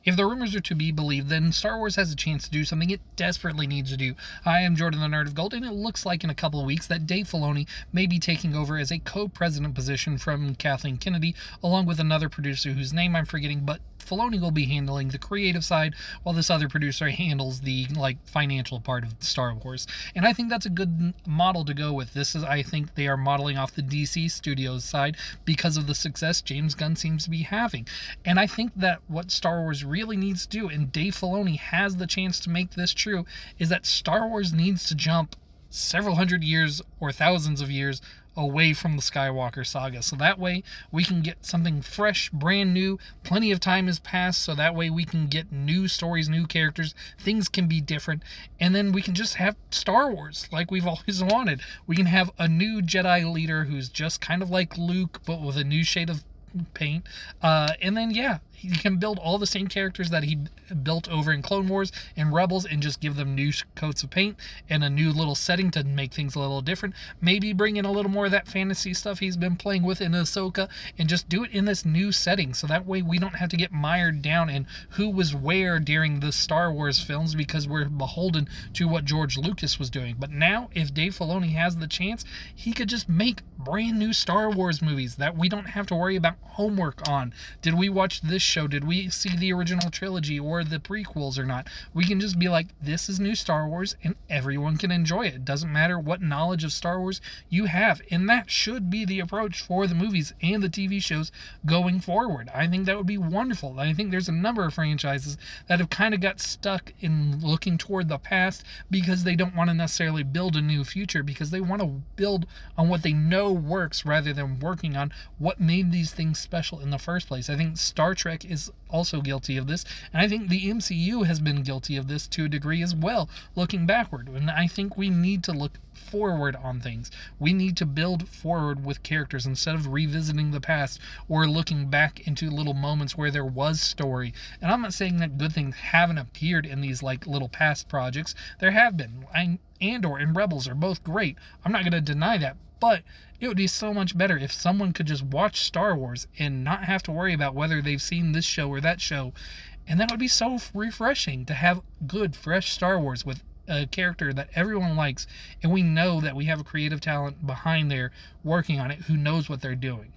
If the rumors are to be believed, then Star Wars has a chance to do something it desperately needs to do. I am Jordan the Nerd of Gold, and it looks like in a couple of weeks that Dave Filoni may be taking over as a co-president position from Kathleen Kennedy, along with another producer whose name I'm forgetting, but Filoni will be handling the creative side while this other producer handles the financial part of Star Wars. And I think that's a good model to go with. I think they are modeling off the DC Studios side because of the success James Gunn seems to be having. And I think that what Star Wars really needs to do, and Dave Filoni has the chance to make this true, is that Star Wars needs to jump several hundred years or thousands of years away from the Skywalker saga. So that way we can get something fresh, brand new. Plenty of time has passed, so that way we can get new stories, new characters. Things can be different. And then we can just have Star Wars like we've always wanted. We can have a new Jedi leader who's just kind of like Luke, but with a new shade of paint. And then, he can build all the same characters that he built over in Clone Wars and Rebels and just give them new coats of paint and a new little setting to make things a little different. Maybe bring in a little more of that fantasy stuff he's been playing with in Ahsoka and just do it in this new setting, so that way we don't have to get mired down in who was where during the Star Wars films because we're beholden to what George Lucas was doing. But now, if Dave Filoni has the chance, he could just make brand new Star Wars movies that we don't have to worry about homework on. Did we watch this show? Did we see the original trilogy or the prequels or not? We can just be like, this is new Star Wars, and everyone can enjoy it. It doesn't matter what knowledge of Star Wars you have, and that should be the approach for the movies and the TV shows going forward. I think that would be wonderful. I think there's a number of franchises that have kind of got stuck in looking toward the past because they don't want to necessarily build a new future, because they want to build on what they know works rather than working on what made these things special in the first place. I think Star Trek is also guilty of this, and I think the MCU has been guilty of this to a degree as well, looking backward. And I think we need to look forward on things. We need to build forward with characters instead of revisiting the past or looking back into little moments where there was story. And I'm not saying that good things haven't appeared in these little past projects. There have been. Andor and Rebels are both great. I'm not going to deny that. But it would be so much better if someone could just watch Star Wars and not have to worry about whether they've seen this show or that show. And that would be so refreshing to have good, fresh Star Wars with a character that everyone likes. And we know that we have a creative talent behind there working on it who knows what they're doing.